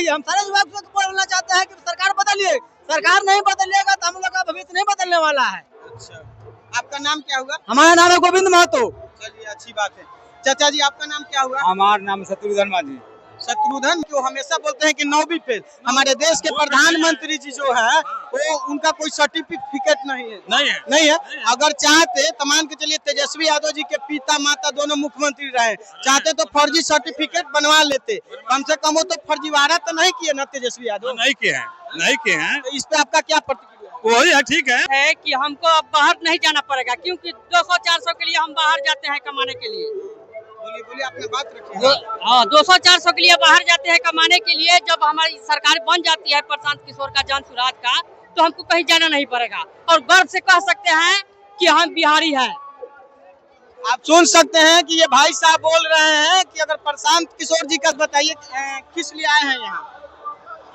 चाहिए। हम सारे युवा को बोलना चाहते हैं कि सरकार बदलिए। सरकार नहीं बदलिएगा तो हम लोग का भविष्य नहीं बदलने वाला है। अच्छा, आपका नाम क्या हुआ? हमारा नाम है गोविंद महतो। चलिए, अच्छी बात है। चाचा जी, आपका नाम क्या हुआ? हमारा नाम शत्रुघ्न माझी। शत्रुघ्न, जो हमेशा बोलते हैं कि 9वीं फेल। हमारे देश के प्रधानमंत्री जी जो है वो उनका कोई सर्टिफिकेट नहीं है। अगर चाहते तो मान के चलिए तेजस्वी यादव जी के पिता माता दोनों मुख्यमंत्री रहे, चाहते तो फर्जी सर्टिफिकेट बनवा लेते। कम से कम वो तो फर्जीवाड़ा तो नहीं किए ना तेजस्वी यादव? नहीं किए हैं। तो इस पे आपका क्या प्रतिक्रिया? वही है, ठीक है कि हमको अब बाहर नहीं जाना पड़ेगा, क्योंकि 200-400 के लिए हम बाहर जाते हैं कमाने के लिए। बोलिए, आपने बात रखी। हाँ, 200-400 के लिए बाहर जाते हैं कमाने के लिए। जब हमारी सरकार बन जाती है प्रशांत किशोर का, जान सुराज का, तो हमको कहीं जाना नहीं पड़ेगा और गर्व से कह सकते हैं कि हम बिहारी हैं। आप सुन सकते हैं कि ये भाई साहब बोल रहे हैं कि अगर प्रशांत किशोर जी का बताइए किस लिए आए हैं यहाँ?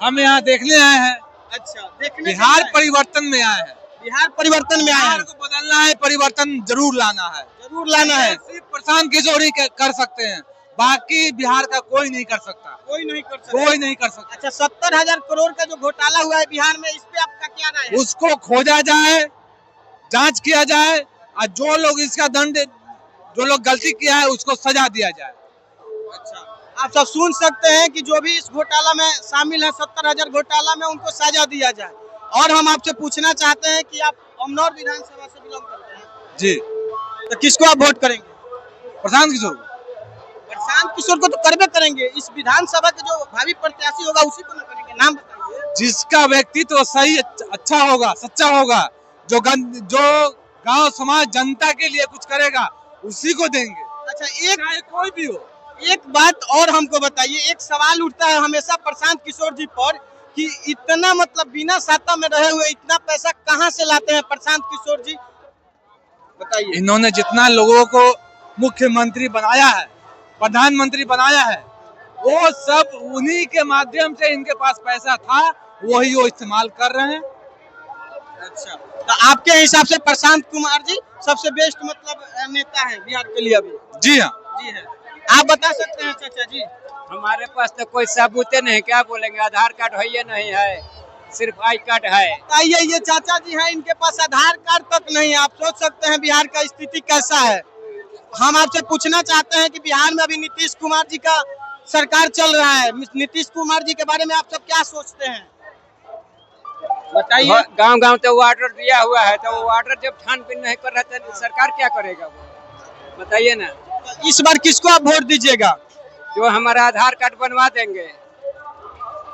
हम यहाँ देखने आए हैं। अच्छा, देखने बिहार परिवर्तन में आए हैं। बिहार परिवर्तन में आए बिहार हैं। को बदलना है, परिवर्तन जरूर लाना है। सिर्फ प्रशांत किशोर ही कर सकते हैं, बाकी बिहार का कोई नहीं कर सकता। कोई नहीं कर सकता। अच्छा, 70,000 करोड़ का जो घोटाला हुआ है बिहार में, इस पे आपका क्या राय है? उसको खोजा जाए, जांच किया जाए और जो लोग इसका दंड, जो लोग गलती किया है उसको सजा दिया जाए। अच्छा, आप सब सुन सकते हैं कि जो भी इस घोटाला में शामिल है, 70,000 घोटाला में, उनको सजा दिया जाए। और हम आपसे पूछना चाहते हैं कि आप अमनौर विधानसभा से बिलोंग करते हैं जी, तो किसको आप वोट करेंगे? प्रशांत किशोर। प्रशांत किशोर को तो करबे करेंगे। इस विधानसभा के जो भावी प्रत्याशी होगा उसी को ना करेंगे? नाम बताइए। जिसका व्यक्तित्व सही अच्छा होगा, सच्चा होगा, जो गांव समाज जनता के लिए कुछ करेगा, उसी को देंगे। अच्छा, चाहे कोई भी हो। एक बात और हमको बताइए। एक सवाल उठता है हमेशा प्रशांत किशोर जी पर कि इतना मतलब बिना सत्ता में रहे हुए इतना पैसा कहां से लाते हैं प्रशांत किशोर जी, बताइए। इन्होंने जितना लोगों को मुख्यमंत्री बनाया है, प्रधानमंत्री बनाया है, वो सब उन्हीं के माध्यम से इनके पास पैसा था, वही वो इस्तेमाल कर रहे हैं। अच्छा, तो आपके हिसाब से प्रशांत कुमार जी सबसे बेस्ट मतलब नेता है बिहार के लिए अभी? जी हाँ। जी है। आप बता सकते हैं चाचा जी? हमारे पास तो कोई सबूत नहीं, क्या बोलेंगे। आधार कार्ड है या नहीं है, सिर्फ आई कार्ड है। आइए, ये चाचा जी हैं, इनके पास आधार कार्ड तक नहीं है। आप सोच सकते हैं बिहार का स्थिति कैसा है। हम आपसे पूछना चाहते हैं कि बिहार में अभी नीतीश कुमार जी का सरकार चल रहा है। नीतीश कुमार जी के बारे में आप सब क्या सोचते हैं, बताइए। गांव तो वाटर दिया हुआ है, तो वो वाटर जब छानबीन नहीं कर रहा तो सरकार क्या करेगा, वो बताइए ना। इस बार किसको आप वोट दीजिएगा? जो हमारा आधार कार्ड बनवा देंगे।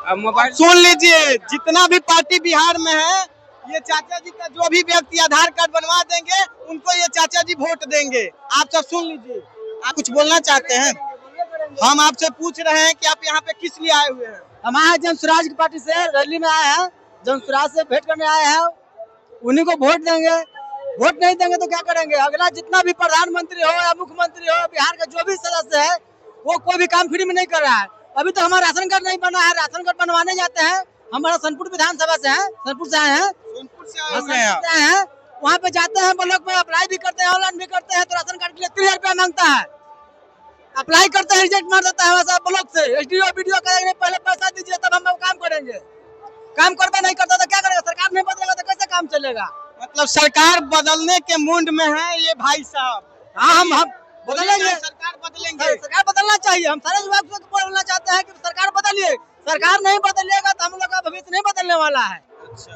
अब मोबाइल सुन लीजिए, जितना भी पार्टी बिहार में है, ये चाचा जी का जो भी व्यक्ति आधार कार्ड बनवा देंगे उनको ये चाचा जी वोट देंगे। आप सब सुन लीजिए। आप कुछ बोलना चाहते हैं? हम आपसे पूछ रहे हैं कि आप यहाँ पे किस लिए आए हुए हैं? हम आए जन सुराज की पार्टी से रैली में आए हैं, जन सुराज से भेंट करने आए हैं। उन्हीं को वोट देंगे। वोट नहीं देंगे तो क्या करेंगे? अगला जितना भी प्रधानमंत्री हो या मुख्यमंत्री हो, बिहार का जो भी सदस्य है, वो कोई भी काम फ्री में नहीं कर रहा है। अभी तो हमारा राशन कार्ड नहीं बना है, राशन कार्ड बनवाने जाते हैं। हमारा सोनपुर विधानसभा से है, सोनपुर से आए हैं। सोनपुर से आए हैं। वहाँ पे जाते हैं, ब्लॉक में अप्लाई भी करते हैं, ऑनलाइन भी करते हैं, तो राशन कार्ड के लिए 3000 रुपया मांगता है। अप्लाई करते हैं, रिजेक्ट मार देता है वैसा ब्लॉक से। एसडीओ वीडियो करेंगे, पहले पैसा दीजिए तब हम काम करेंगे। काम करता नहीं करता तो क्या करेगा? सरकार नहीं बदलेगा तो कैसे काम चलेगा? मतलब सरकार बदलने के मूड में है ये भाई साहब। हाँ, हम बदलेंगे। सरकार बदलेंगे। सरकार बदलना चाहिए। हम सारे युवा को बोलना चाहते हैं कि सरकार बदलिए। सरकार नहीं बदलिएगा तो हम लोग का भविष्य नहीं बदलने वाला है। अच्छा,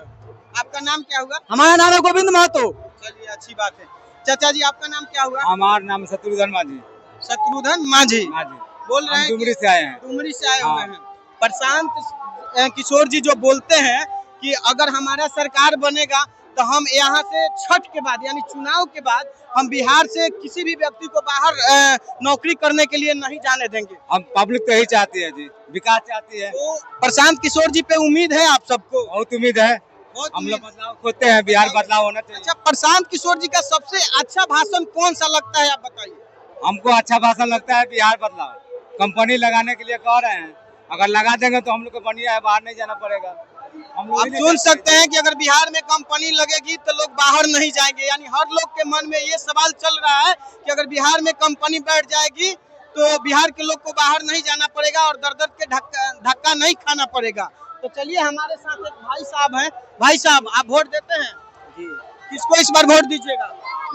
आपका नाम क्या हुआ? हमारा नाम है गोविंद महतो। चलिए, अच्छी बात है। चाचा जी, आपका नाम क्या हुआ? हमारा नाम शत्रुघ्न माझी। शत्रुघ्न माझी बोल रहे हैं। डुमरी से आए हैं। डुमरी से आए हुए हैं। प्रशांत किशोर जी जो बोलते हैं कि अगर हमारा सरकार बनेगा तो हम यहाँ से छठ के बाद यानी चुनाव के बाद हम बिहार से किसी भी व्यक्ति को बाहर नौकरी करने के लिए नहीं जाने देंगे। हम पब्लिक तो यही चाहती है जी, विकास चाहती है। तो प्रशांत किशोर जी पे उम्मीद है आप सबको? बहुत उम्मीद है। हम लोग बदलाव खोजते हैं, बिहार बदलाव होना चाहिए। अच्छा, प्रशांत किशोर जी का सबसे अच्छा भाषण कौन सा लगता है, आप बताइए। हमको अच्छा भाषण लगता है बिहार बदलाव। कंपनी लगाने के लिए कह रहे हैं, अगर लगा देंगे तो हम लोग को बढ़िया है, बाहर नहीं जाना पड़ेगा। आप सुन सकते हैं कि अगर बिहार में कंपनी लगेगी तो लोग बाहर नहीं जाएंगे। यानी हर लोग के मन में ये सवाल चल रहा है कि अगर बिहार में कंपनी बैठ जाएगी तो बिहार के लोग को बाहर नहीं जाना पड़ेगा और दर दर के धक्का नहीं खाना पड़ेगा। तो चलिए हमारे साथ एक भाई साहब हैं। भाई साहब, आप वोट देते हैं? जी किसको इस बार वोट दीजिएगा?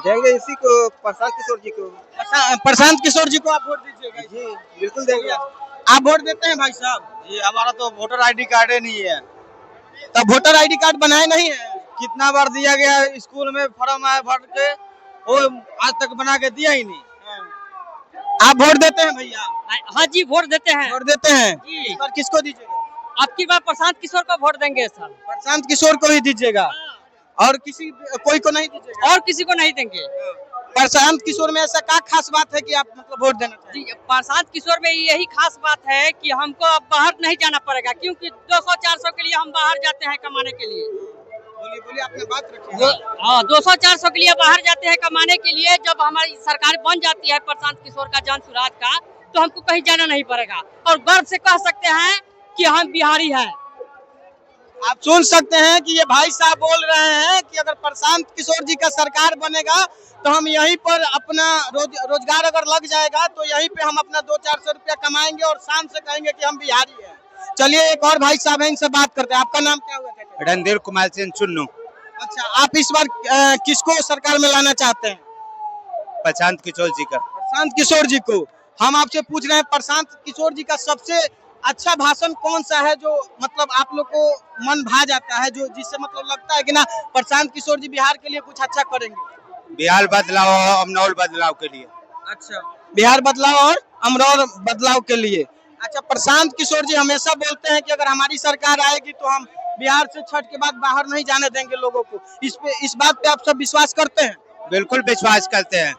देंगे इसी को, प्रशांत किशोर जी को। प्रशांत किशोर जी को आप वोट दीजिएगा? जी बिल्कुल देंगे। आप वोट देते हैं भाई साहब? जी हमारा तो वोटर आईडी कार्ड ही नहीं है। तब वोटर आईडी कार्ड बनाए नहीं है? कितना बार दिया गया, स्कूल में फॉर्म आया भर के, वो आज तक बना के दिया ही नहीं। आप वोट देते हैं भैया? हाँ जी, वोट देते हैं। वोट देते हैं? जी। इस बार किसको दीजिएगा? अब की बार प्रशांत किशोर को वोट देंगे इस साल। प्रशांत किशोर को ही दीजिएगा और कोई को नहीं दीजिएगा? और किसी को नहीं देंगे। प्रशांत किशोर में ऐसा क्या खास बात है कि आप मतलब वोट देना चाहिए? जी, प्रशांत किशोर में यही खास बात है कि हमको अब बाहर नहीं जाना पड़ेगा, क्योंकि 200-400 के लिए हम बाहर जाते हैं कमाने के लिए। बोलिए, आपने बात रखी है। हाँ, 200-400 के लिए बाहर जाते हैं कमाने के लिए। जब हमारी सरकार बन जाती है प्रशांत किशोर का, जान सुराज का, तो हमको कहीं जाना नहीं पड़ेगा और गर्व से कह सकते हैं कि हम बिहारी हैं। आप सुन सकते हैं कि ये भाई साहब बोल रहे हैं कि अगर प्रशांत किशोर जी का सरकार बनेगा तो हम यहीं पर अपना रोजगार अगर लग जाएगा तो यहीं पे हम अपना 200-400 रुपया कमाएंगे और शान से कहेंगे कि हम बिहारी हैं। चलिए एक और भाई साहब हैं, इनसे बात करते हैं। आपका नाम क्या हुआ? रणधीर कुमार सिंह चुन्नू। अच्छा, आप इस बार किसको सरकार में लाना चाहते हैं? प्रशांत किशोर जी का। प्रशांत किशोर जी को। हम आपसे पूछ रहे हैं प्रशांत किशोर जी का सबसे अच्छा भाषण कौन सा है जो मतलब आप लोग को मन भा जाता है, जो जिससे मतलब लगता है कि ना प्रशांत किशोर जी बिहार के लिए कुछ अच्छा करेंगे? बिहार बदलाव और अमनौर बदलाव के लिए। अच्छा, बिहार बदलाव और अमरौर बदलाव के लिए। अच्छा, प्रशांत किशोर जी हमेशा बोलते हैं कि अगर हमारी सरकार आएगी तो हम बिहार से छठ के बाद बाहर नहीं जाने देंगे लोगों को। इस बात पे आप सब विश्वास करते हैं? बिल्कुल विश्वास करते हैं।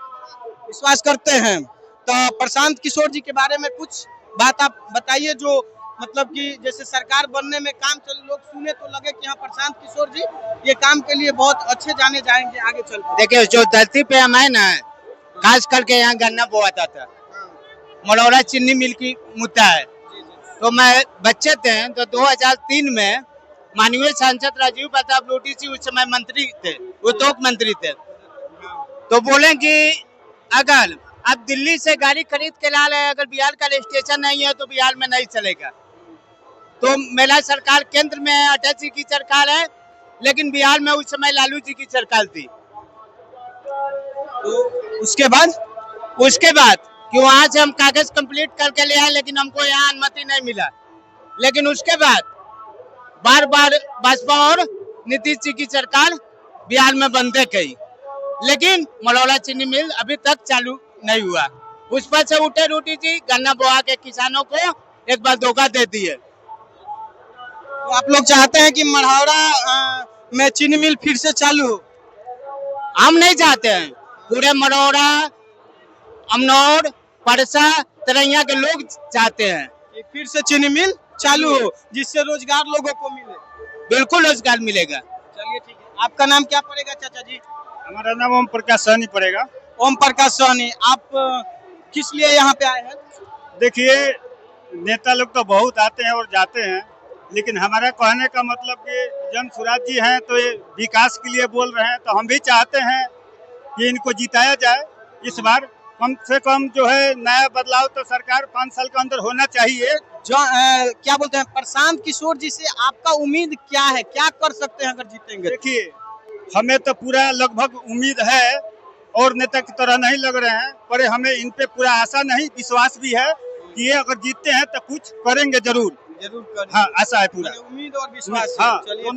विश्वास करते हैं। तो प्रशांत किशोर जी के बारे में कुछ बात आप बताइए जो मतलब कि जैसे सरकार बनने में काम चल, लोग सुने तो लगे कि हाँ प्रशांत किशोर जी ये काम के लिए बहुत अच्छे जाने जाएंगे आगे चल के। देखिए, जो धरती पे हम है ना, खास करके यहाँ गन्ना बोआता था, मलौरा चीनी मिल की मुद्दा है। तो मैं बच्चे थे तो 2003 में माननीय सांसद राजीव प्रताप रूडी जी उस समय मंत्री थे, उद्योग मंत्री थे। तो बोले कि अगर आप दिल्ली से गाड़ी खरीद के ला रहे हैं, अगर बिहार का रजिस्ट्रेशन नहीं है तो बिहार में नहीं चलेगा। तो मेरा सरकार केंद्र में अटल जी की सरकार है, लेकिन बिहार में उस समय लालू जी की सरकार थी। तो उसके बाद कि वहाँ से हम कागज कंप्लीट करके ले आए, लेकिन हमको यहाँ अनुमति नहीं मिला। लेकिन उसके बाद बार बार भाजपा और नीतीश जी की सरकार बिहार में बंदे गई, लेकिन मलौरा चीनी मिल अभी तक चालू नहीं हुआ। उस पर से उठे रूडी जी गन्ना बोआ के किसानों को एक बार धोखा दे दिए। तो आप लोग चाहते हैं कि मढ़ौरा में चीनी मिल फिर से चालू हो? हम नहीं चाहते हैं, पूरे मढ़ौरा, अमनौर, परसा, तरैया के लोग चाहते हैं कि फिर से चीनी मिल चालू हो, जिससे रोजगार लोगों को मिले। बिल्कुल रोजगार मिलेगा। चलिए ठीक है। आपका नाम क्या पड़ेगा चाचा जी? हमारा नाम ओम प्रकाश सहनी पड़ेगा। ओम प्रकाश सहनी। आप किस लिए यहाँ पे आए हैं? देखिए, नेता लोग तो बहुत आते हैं और जाते हैं, लेकिन हमारा कहने का मतलब कि जन सुराज जी हैं तो ये विकास के लिए बोल रहे हैं, तो हम भी चाहते हैं कि इनको जिताया जाए। इस बार कम से कम जो है नया बदलाव तो सरकार 5 साल के अंदर होना चाहिए। जो क्या बोलते हैं प्रशांत किशोर जी से आपका उम्मीद क्या है, क्या कर सकते हैं अगर जीतेंगे? देखिए, हमें तो पूरा लगभग उम्मीद है और नेता की तरह नहीं लग रहे हैं, पर हमें इन पे पूरा आशा नहीं, विश्वास भी है कि ये अगर जीतते हैं तो कुछ करेंगे जरूर करेंगे। हाँ, आशा है पूरा, उम्मीद और विश्वास। हाँ, चलिए,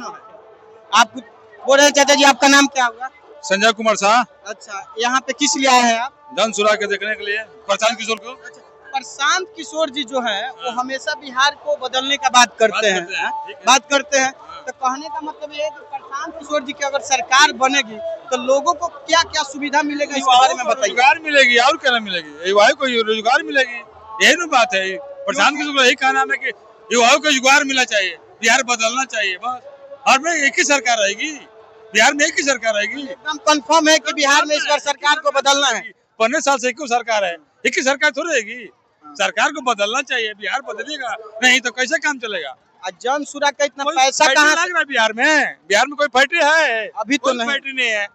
आप बोल रहे चाचा जी, आपका नाम क्या हुआ? संजय कुमार शाह। अच्छा, यहाँ पे किस लिए आए हैं आप? जन सुराज के देखने के लिए, प्रशांत किशोर को। अच्छा, प्रशांत किशोर जी जो है वो हमेशा बिहार को बदलने का बात करते हैं। तो कहने का मतलब ये है कि प्रशांत किशोर जी की अगर सरकार बनेगी तो लोगों को क्या क्या सुविधा मिलेगा, इसके बारे में बताइए। रोजगार मिलेगी और क्या मिलेगी, युवाओं को रोजगार मिलेगी, यही ना बात है। प्रशांत किशोर का यही कहना है कि युवाओं को रोजगार मिलना चाहिए, बिहार बदलना चाहिए, बस। और में एक ही सरकार रहेगी, बिहार में एक ही सरकार रहेगी। एकदम कंफर्म है कि बिहार में इस बार सरकार को बदलना है। 15 साल से एक ही सरकार है, एक ही सरकार थोड़ी रहेगी। सरकार को बदलना चाहिए, बिहार बदलेगा नहीं तो कैसे काम चलेगा। जन सुराज का इतना पैसा कहाँ लग रहा है बिहार में? बिहार में कोई फैक्ट्री है? अभी तो नहीं, फैक्ट्री नहीं है।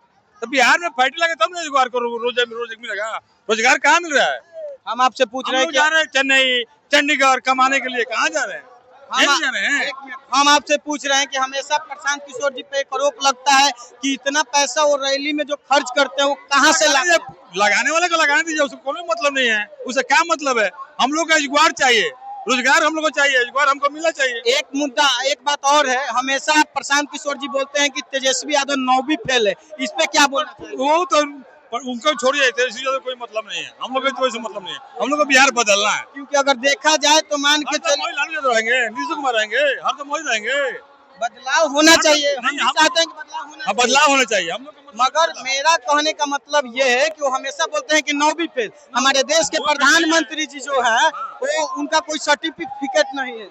तो बिहार में फैक्ट्री लगे तब ना रोजगार को रोज मिलेगा। रोजगार कहाँ मिल रहा है? हम आपसे पूछ हम रहे लोग हैं जा कि रहे हैं चेन्नई चंडीगढ़ कमाने के लिए, कहाँ जा रहे हैं? यहीं जा रहे हैं। हम आपसे पूछ रहे हैं कि हमेशा प्रशांत किशोर जी पे एक आरोप लगता है कि इतना पैसा वो रैली में जो खर्च करते हैं वो कहाँ से लाते हैं? लगाने वाले को लगाने दीजिए, उसको कोई मतलब नहीं है, उसे क्या मतलब है? हम लोग का रोजगार चाहिए, रोजगार हम लोग को चाहिए, रोजगार हमको मिलना चाहिए। एक मुद्दा, एक बात और है, हमेशा प्रशांत किशोर जी बोलते हैं कि तेजस्वी यादव 9वीं फेल है, इस पे क्या बोलना चाहिए? वो तो पर उनको छोड़िए, इससे ज्यादा कोई मतलब नहीं है, हम लोग को कोई मतलब नहीं है, हम लोग को बिहार बदलना है। क्योंकि अगर देखा जाए तो मान के चलिए मोदी लालू यादव रहेंगे, नीतीश कुमार रहेंगे, हर तो मोदी रहेंगे। बदलाव होना चाहिए, हम नहीं, भी चाहते हैं कि बदलाव होना चाहिए। बदलाव होना चाहिए हम लोग का मतलब मगर मेरा कहने का मतलब ये है कि वो हमेशा बोलते हैं कि 9वीं फेल, हमारे देश के प्रधानमंत्री जी जो है वो उनका कोई सर्टिफिकेट नहीं है।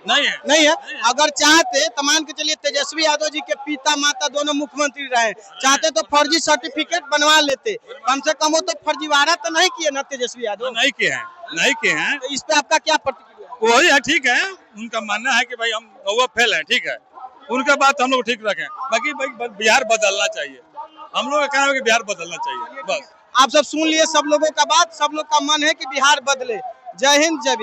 नहीं है। अगर चाहते तो मान के चलिए तेजस्वी यादव जी के पिता माता दोनों मुख्यमंत्री रहे, चाहते तो फर्जी सर्टिफिकेट बनवा लेते, कम से कम वो तो फर्जीवाड़ा तो नहीं किए ना तेजस्वी यादव। नहीं किए हैं, नहीं किए हैं। तो इस पे आपका क्या प्रतिक्रिया? वही है, ठीक है, उनका मानना है कि भाई हम वो फेल है, ठीक है, उनका बात हम लोग ठीक रखें, बाकी भाई बिहार बदलना चाहिए, हम लोग का कहना है कि बिहार बदलना चाहिए बस। आप सब सुन लिए सब लोगों का बात, सब लोग का मन है कि बिहार बदले। जय हिंद, जय